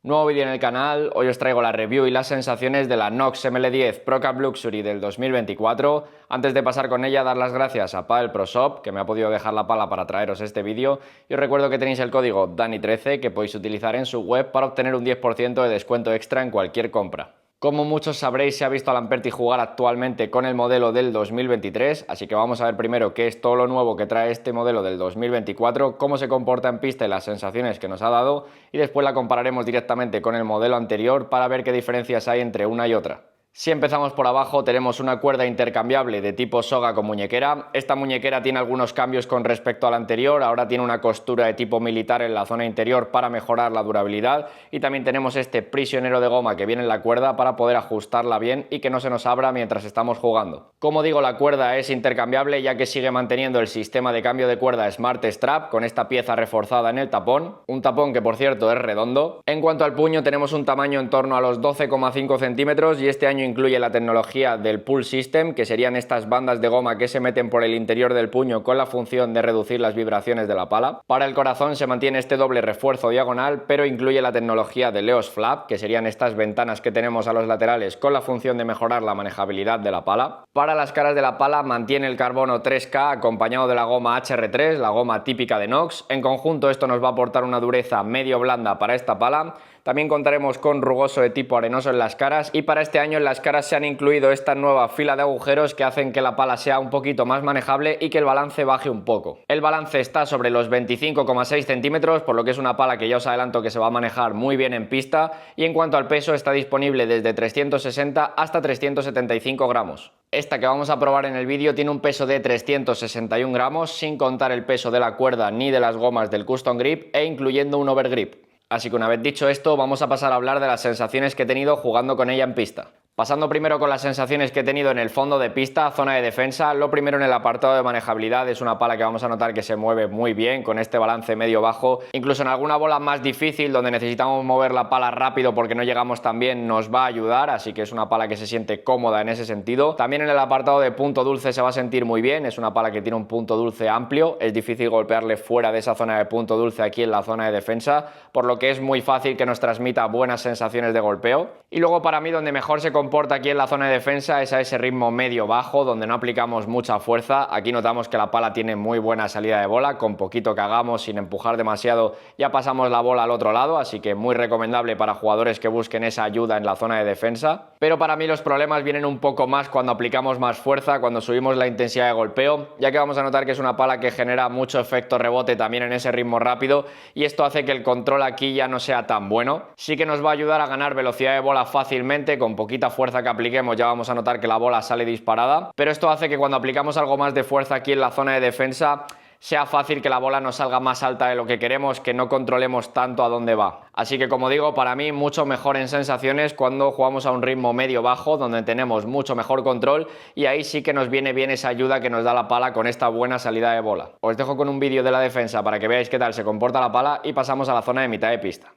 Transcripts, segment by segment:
Nuevo vídeo en el canal, hoy os traigo la review y las sensaciones de la Nox ML10 Pro Cup Luxury del 2024. Antes de pasar con ella, dar las gracias a Padel Pro Shop, que me ha podido dejar la pala para traeros este vídeo, y os recuerdo que tenéis el código DANI13 que podéis utilizar en su web para obtener un 10% de descuento extra en cualquier compra. Como muchos sabréis, se ha visto a Lamperti jugar actualmente con el modelo del 2023, así que vamos a ver primero qué es todo lo nuevo que trae este modelo del 2024, cómo se comporta en pista y las sensaciones que nos ha dado, y después la compararemos directamente con el modelo anterior para ver qué diferencias hay entre una y otra. Si empezamos por abajo, tenemos una cuerda intercambiable de tipo soga con muñequera. Esta muñequera tiene algunos cambios con respecto a la anterior, ahora tiene una costura de tipo militar en la zona interior para mejorar la durabilidad, y también tenemos este prisionero de goma que viene en la cuerda para poder ajustarla bien y que no se nos abra mientras estamos jugando. Como digo, la cuerda es intercambiable ya que sigue manteniendo el sistema de cambio de cuerda Smart Strap con esta pieza reforzada en el tapón, un tapón que por cierto es redondo. En cuanto al puño, tenemos un tamaño en torno a los 12,5 centímetros y este año incluye la tecnología del Pull System, que serían estas bandas de goma que se meten por el interior del puño con la función de reducir las vibraciones de la pala. Para el corazón se mantiene este doble refuerzo diagonal, pero incluye la tecnología de EOS Flap, que serían estas ventanas que tenemos a los laterales con la función de mejorar la manejabilidad de la pala. Para las caras de la pala mantiene el carbono 3K acompañado de la goma HR3, la goma típica de Nox. En conjunto esto nos va a aportar una dureza medio blanda para esta pala. También contaremos con rugoso de tipo arenoso en las caras, y para este año en las caras se han incluido esta nueva fila de agujeros que hacen que la pala sea un poquito más manejable y que el balance baje un poco. El balance está sobre los 25,6 centímetros, por lo que es una pala que ya os adelanto que se va a manejar muy bien en pista, y en cuanto al peso está disponible desde 360 hasta 375 gramos. Esta que vamos a probar en el vídeo tiene un peso de 361 gramos, sin contar el peso de la cuerda ni de las gomas del Custom Grip e incluyendo un overgrip. Así que una vez dicho esto, vamos a pasar a hablar de las sensaciones que he tenido jugando con ella en pista. Pasando primero con las sensaciones que he tenido en el fondo de pista, zona de defensa, lo primero en el apartado de manejabilidad, es una pala que vamos a notar que se mueve muy bien con este balance medio-bajo, incluso en alguna bola más difícil donde necesitamos mover la pala rápido porque no llegamos tan bien nos va a ayudar, así que es una pala que se siente cómoda en ese sentido. También en el apartado de punto dulce se va a sentir muy bien, es una pala que tiene un punto dulce amplio, es difícil golpearle fuera de esa zona de punto dulce aquí en la zona de defensa, por lo que es muy fácil que nos transmita buenas sensaciones de golpeo. Y luego para mí donde mejor se comporta aquí en la zona de defensa es a ese ritmo medio-bajo donde no aplicamos mucha fuerza. Aquí notamos que la pala tiene muy buena salida de bola, con poquito que hagamos sin empujar demasiado ya pasamos la bola al otro lado, así que muy recomendable para jugadores que busquen esa ayuda en la zona de defensa. Pero para mí los problemas vienen un poco más cuando aplicamos más fuerza, cuando subimos la intensidad de golpeo, ya que vamos a notar que es una pala que genera mucho efecto rebote también en ese ritmo rápido, y esto hace que el control aquí ya no sea tan bueno. Sí que nos va a ayudar a ganar velocidad de bola fácilmente, con poquita fuerza que apliquemos ya vamos a notar que la bola sale disparada, pero esto hace que cuando aplicamos algo más de fuerza aquí en la zona de defensa sea fácil que la bola nos salga más alta de lo que queremos, que no controlemos tanto a dónde va. Así que como digo, para mí mucho mejor en sensaciones cuando jugamos a un ritmo medio-bajo donde tenemos mucho mejor control, y ahí sí que nos viene bien esa ayuda que nos da la pala con esta buena salida de bola. Os dejo con un vídeo de la defensa para que veáis qué tal se comporta la pala y pasamos a la zona de mitad de pista.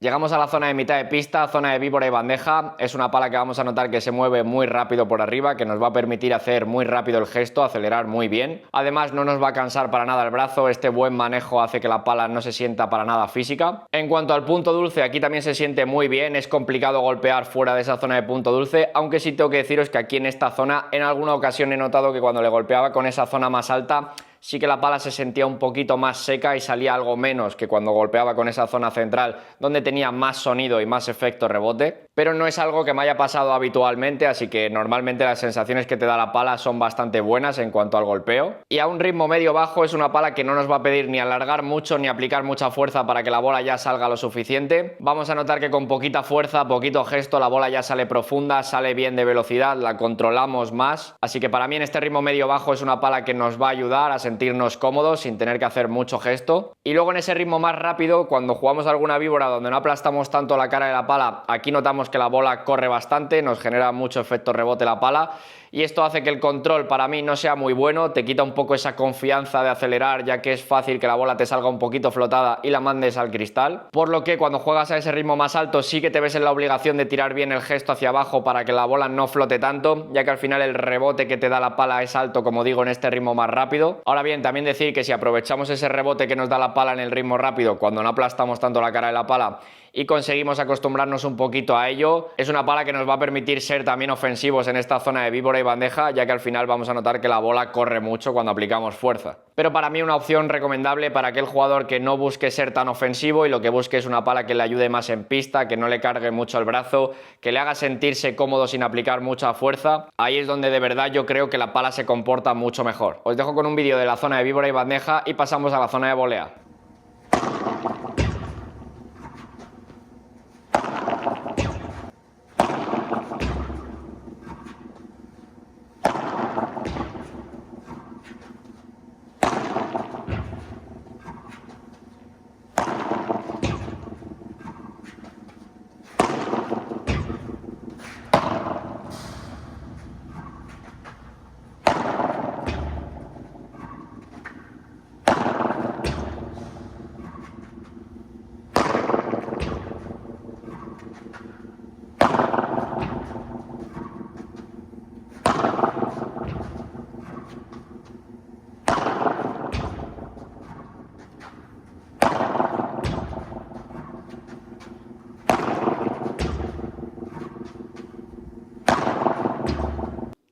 Llegamos a la zona de mitad de pista, zona de víbora y bandeja. Es una pala que vamos a notar que se mueve muy rápido por arriba, que nos va a permitir hacer muy rápido el gesto, acelerar muy bien. Además no nos va a cansar para nada el brazo, este buen manejo hace que la pala no se sienta para nada física. En cuanto al punto dulce, aquí también se siente muy bien, es complicado golpear fuera de esa zona de punto dulce, aunque sí tengo que deciros que aquí en esta zona en alguna ocasión he notado que cuando le golpeaba con esa zona más alta sí que la pala se sentía un poquito más seca y salía algo menos que cuando golpeaba con esa zona central donde tenía más sonido y más efecto rebote, pero no es algo que me haya pasado habitualmente, así que normalmente las sensaciones que te da la pala son bastante buenas en cuanto al golpeo. Y a un ritmo medio bajo es una pala que no nos va a pedir ni alargar mucho ni aplicar mucha fuerza para que la bola ya salga lo suficiente. Vamos a notar que con poquita fuerza, poquito gesto, la bola ya sale profunda, sale bien de velocidad, la controlamos más, así que para mí en este ritmo medio bajo es una pala que nos va a ayudar a sentirnos cómodos sin tener que hacer mucho gesto. Y luego en ese ritmo más rápido, cuando jugamos alguna víbora donde no aplastamos tanto la cara de la pala, aquí notamos que la bola corre bastante, nos genera mucho efecto rebote la pala, y esto hace que el control para mí no sea muy bueno, te quita un poco esa confianza de acelerar, ya que es fácil que la bola te salga un poquito flotada y la mandes al cristal, por lo que cuando juegas a ese ritmo más alto sí que te ves en la obligación de tirar bien el gesto hacia abajo para que la bola no flote tanto, ya que al final el rebote que te da la pala es alto, como digo, en este ritmo más rápido. Ahora bien, también decir que si aprovechamos ese rebote que nos da la pala en el ritmo rápido, cuando no aplastamos tanto la cara de la pala y conseguimos acostumbrarnos un poquito a ello, es una pala que nos va a permitir ser también ofensivos en esta zona de víbora y bandeja, ya que al final vamos a notar que la bola corre mucho cuando aplicamos fuerza. Pero para mí una opción recomendable para aquel jugador que no busque ser tan ofensivo y lo que busque es una pala que le ayude más en pista, que no le cargue mucho el brazo, que le haga sentirse cómodo sin aplicar mucha fuerza. Ahí es donde de verdad yo creo que la pala se comporta mucho mejor. Os dejo con un vídeo de la zona de víbora y bandeja y pasamos a la zona de volea.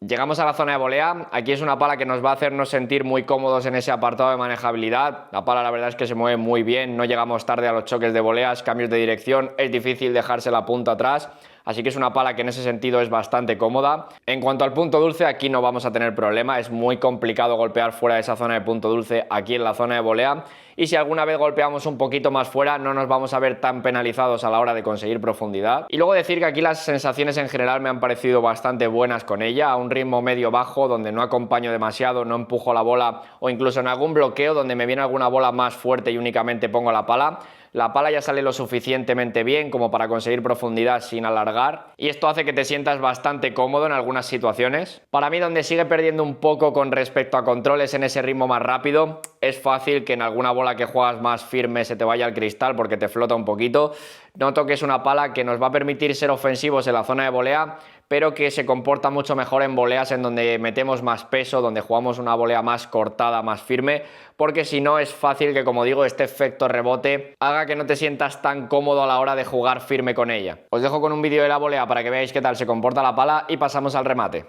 Llegamos a la zona de volea. Aquí es una pala que nos va a hacernos sentir muy cómodos en ese apartado de manejabilidad. La pala la verdad es que se mueve muy bien, no llegamos tarde a los choques de voleas, cambios de dirección, es difícil dejarse la punta atrás, así que es una pala que en ese sentido es bastante cómoda. En cuanto al punto dulce, aquí no vamos a tener problema, es muy complicado golpear fuera de esa zona de punto dulce aquí en la zona de volea, y si alguna vez golpeamos un poquito más fuera no nos vamos a ver tan penalizados a la hora de conseguir profundidad. Y luego decir que aquí las sensaciones en general me han parecido bastante buenas con ella, a un ritmo medio bajo donde no acompaño demasiado, no empujo la bola, o incluso en algún bloqueo donde me viene alguna bola más fuerte y únicamente pongo la pala. La pala ya sale lo suficientemente bien como para conseguir profundidad sin alargar, y esto hace que te sientas bastante cómodo en algunas situaciones. Para mí donde sigue perdiendo un poco con respecto a controles en ese ritmo más rápido, es fácil que en alguna bola que juegas más firme se te vaya al cristal porque te flota un poquito. Noto que es una pala que nos va a permitir ser ofensivos en la zona de volea, pero que se comporta mucho mejor en voleas en donde metemos más peso, donde jugamos una volea más cortada, más firme, porque si no es fácil que, como digo, este efecto rebote haga que no te sientas tan cómodo a la hora de jugar firme con ella. Os dejo con un vídeo de la volea para que veáis qué tal se comporta la pala y pasamos al remate.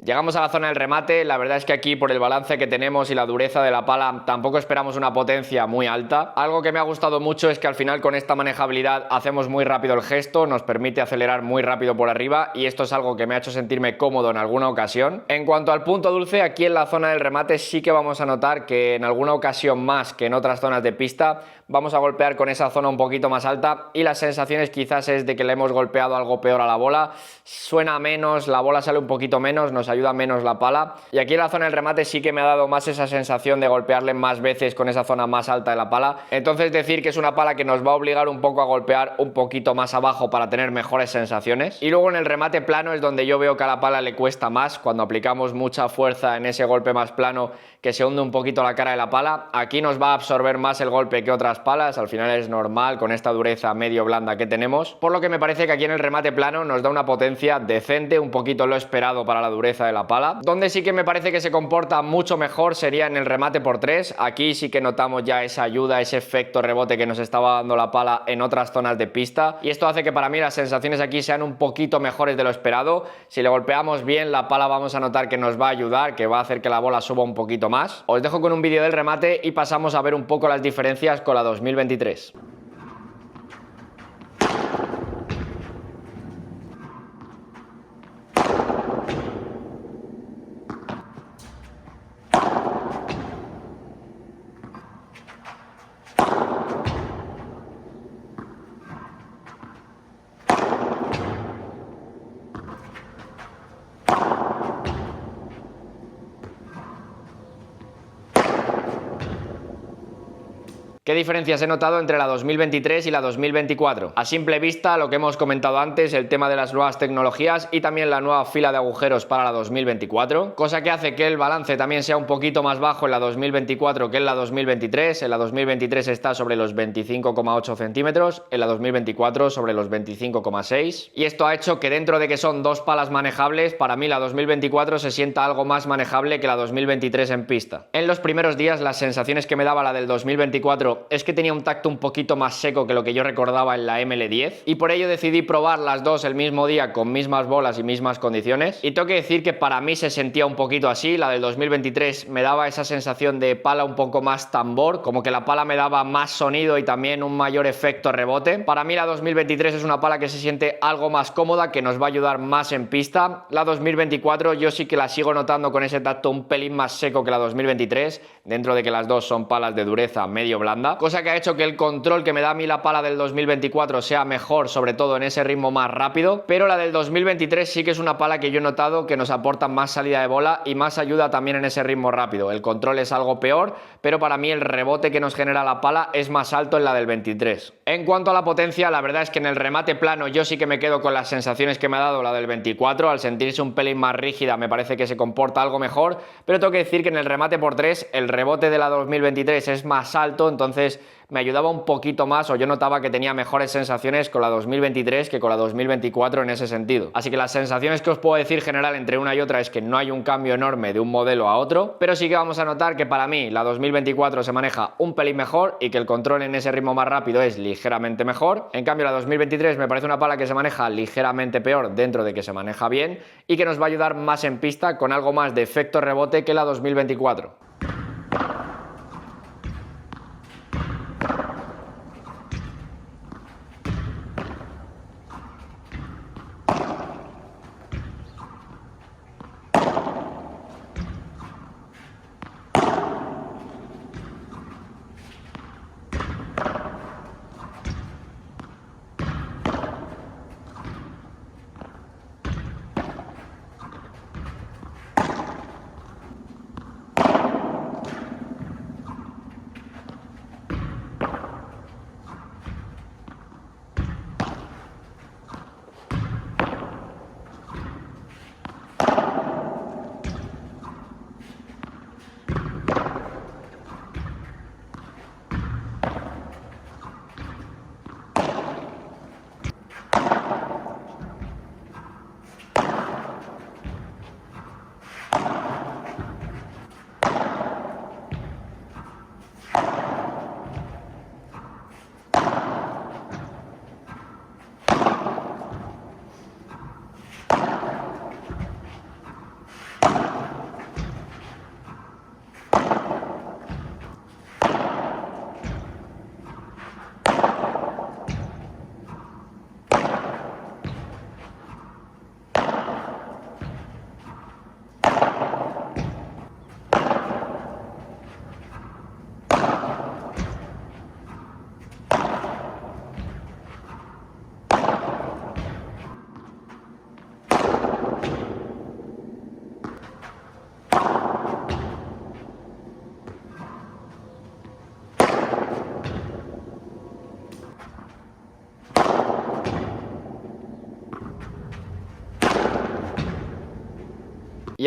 Llegamos a la zona del remate, la verdad es que aquí por el balance que tenemos y la dureza de la pala tampoco esperamos una potencia muy alta. Algo que me ha gustado mucho es que al final con esta manejabilidad hacemos muy rápido el gesto, nos permite acelerar muy rápido por arriba y esto es algo que me ha hecho sentirme cómodo en alguna ocasión. En cuanto al punto dulce, aquí en la zona del remate sí que vamos a notar que en alguna ocasión más que en otras zonas de pista vamos a golpear con esa zona un poquito más alta y las sensaciones quizás es de que le hemos golpeado algo peor a la bola, suena menos, la bola sale un poquito menos, nos ayuda menos la pala y aquí en la zona del remate sí que me ha dado más esa sensación de golpearle más veces con esa zona más alta de la pala, entonces decir que es una pala que nos va a obligar un poco a golpear un poquito más abajo para tener mejores sensaciones. Y luego en el remate plano es donde yo veo que a la pala le cuesta más, cuando aplicamos mucha fuerza en ese golpe más plano que se hunde un poquito la cara de la pala, aquí nos va a absorber más el golpe que otras palas, al final es normal con esta dureza medio blanda que tenemos, por lo que me parece que aquí en el remate plano nos da una potencia decente, un poquito lo esperado para la dureza de la pala. Donde sí que me parece que se comporta mucho mejor sería en el remate por 3, aquí sí que notamos ya esa ayuda, ese efecto rebote que nos estaba dando la pala en otras zonas de pista y esto hace que para mí las sensaciones aquí sean un poquito mejores de lo esperado. Si le golpeamos bien la pala vamos a notar que nos va a ayudar, que va a hacer que la bola suba un poquito más. Os dejo con un vídeo del remate y pasamos a ver un poco las diferencias con la 2023. ¿Qué diferencias he notado entre la 2023 y la 2024? A simple vista, lo que hemos comentado antes, el tema de las nuevas tecnologías y también la nueva fila de agujeros para la 2024, cosa que hace que el balance también sea un poquito más bajo en la 2024 que en la 2023. En la 2023 está sobre los 25,8 centímetros, en la 2024 sobre los 25,6 y esto ha hecho que dentro de que son dos palas manejables, para mí la 2024 se sienta algo más manejable que la 2023 en pista. En los primeros días las sensaciones que me daba la del 2024 es que tenía un tacto un poquito más seco que lo que yo recordaba en la ML10 y por ello decidí probar las dos el mismo día con mismas bolas y mismas condiciones y tengo que decir que para mí se sentía un poquito así. La del 2023 me daba esa sensación de pala un poco más tambor, como que la pala me daba más sonido y también un mayor efecto rebote. Para mí la 2023 es una pala que se siente algo más cómoda, que nos va a ayudar más en pista. La 2024 yo sí que la sigo notando con ese tacto un pelín más seco que la 2023, dentro de que las dos son palas de dureza medio blanda, cosa que ha hecho que el control que me da a mí la pala del 2024 sea mejor, sobre todo en ese ritmo más rápido, pero la del 2023 sí que es una pala que yo he notado que nos aporta más salida de bola y más ayuda también en ese ritmo rápido. El control es algo peor, pero para mí el rebote que nos genera la pala es más alto en la del 23. En cuanto a la potencia, la verdad es que en el remate plano yo sí que me quedo con las sensaciones que me ha dado la del 24, al sentirse un pelín más rígida me parece que se comporta algo mejor, pero tengo que decir que en el remate por 3 el rebote de la 2023 es más alto, entonces me ayudaba un poquito más, o yo notaba que tenía mejores sensaciones con la 2023 que con la 2024 en ese sentido. Así que las sensaciones que os puedo decir general entre una y otra es que no hay un cambio enorme de un modelo a otro, pero sí que vamos a notar que para mí la 2024 se maneja un pelín mejor y que el control en ese ritmo más rápido es ligeramente mejor. En cambio la 2023 me parece una pala que se maneja ligeramente peor dentro de que se maneja bien y que nos va a ayudar más en pista con algo más de efecto rebote que la 2024.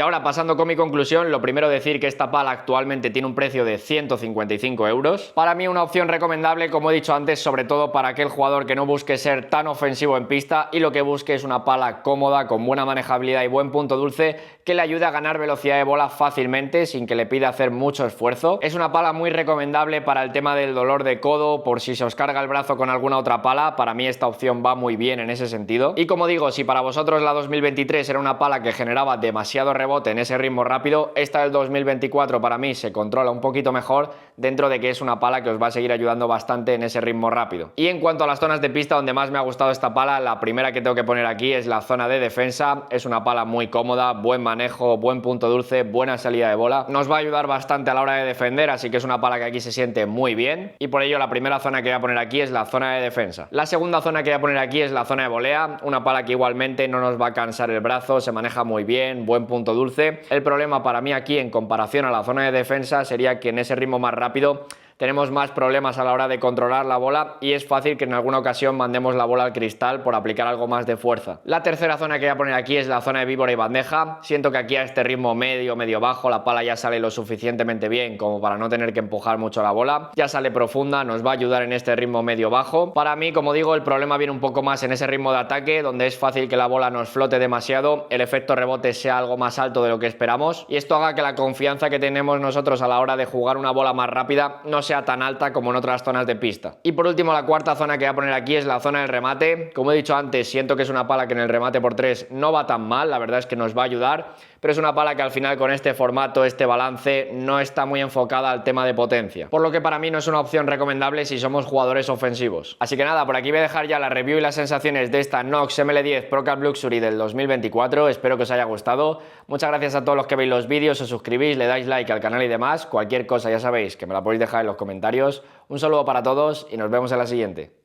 ahora pasando con mi conclusión, lo primero decir que esta pala actualmente tiene un precio de 155 euros. Para mí una opción recomendable, como he dicho antes, sobre todo para aquel jugador que no busque ser tan ofensivo en pista y lo que busque es una pala cómoda, con buena manejabilidad y buen punto dulce, que le ayude a ganar velocidad de bola fácilmente sin que le pida hacer mucho esfuerzo. Es una pala muy recomendable para el tema del dolor de codo, por si se os carga el brazo con alguna otra pala. Para mí esta opción va muy bien en ese sentido. Y como digo, si para vosotros la 2023 era una pala que generaba demasiado rebote en ese ritmo rápido, esta del 2024 para mí se controla un poquito mejor, dentro de que es una pala que os va a seguir ayudando bastante en ese ritmo rápido. Y en cuanto a las zonas de pista donde más me ha gustado esta pala, la primera que tengo que poner aquí es la zona de defensa. Es una pala muy cómoda, buen manejo, buen punto dulce, buena salida de bola. Nos va a ayudar bastante a la hora de defender, así que es una pala que aquí se siente muy bien. Y por ello la primera zona que voy a poner aquí es la zona de defensa. La segunda zona que voy a poner aquí es la zona de volea, una pala que igualmente no nos va a cansar el brazo, se maneja muy bien, buen punto dulce. El problema para mí aquí en comparación a la zona de defensa sería que en ese ritmo más rápido tenemos más problemas a la hora de controlar la bola y es fácil que en alguna ocasión mandemos la bola al cristal por aplicar algo más de fuerza. La tercera zona que voy a poner aquí es la zona de víbora y bandeja. Siento que aquí a este ritmo medio bajo la pala ya sale lo suficientemente bien como para no tener que empujar mucho la bola. Ya sale profunda, nos va a ayudar en este ritmo medio bajo. Para mí, como digo, el problema viene un poco más en ese ritmo de ataque, donde es fácil que la bola nos flote demasiado, el efecto rebote sea algo más alto de lo que esperamos y esto haga que la confianza que tenemos nosotros a la hora de jugar una bola más rápida no sea tan alta como en otras zonas de pista. Y por último, la cuarta zona que voy a poner aquí es la zona del remate. Como he dicho antes, siento que es una pala que en el remate por 3 no va tan mal, la verdad es que nos va a ayudar, pero es una pala que al final con este formato, este balance, no está muy enfocada al tema de potencia, por lo que para mí no es una opción recomendable si somos jugadores ofensivos. Así que nada, por aquí voy a dejar ya la review y las sensaciones de esta Nox ML10 Pro Card Luxury del 2024, espero que os haya gustado. Muchas gracias a todos los que veis los vídeos, os suscribís, le dais like al canal y demás. Cualquier cosa ya sabéis que me la podéis dejar en los comentarios. Un saludo para todos y nos vemos en la siguiente.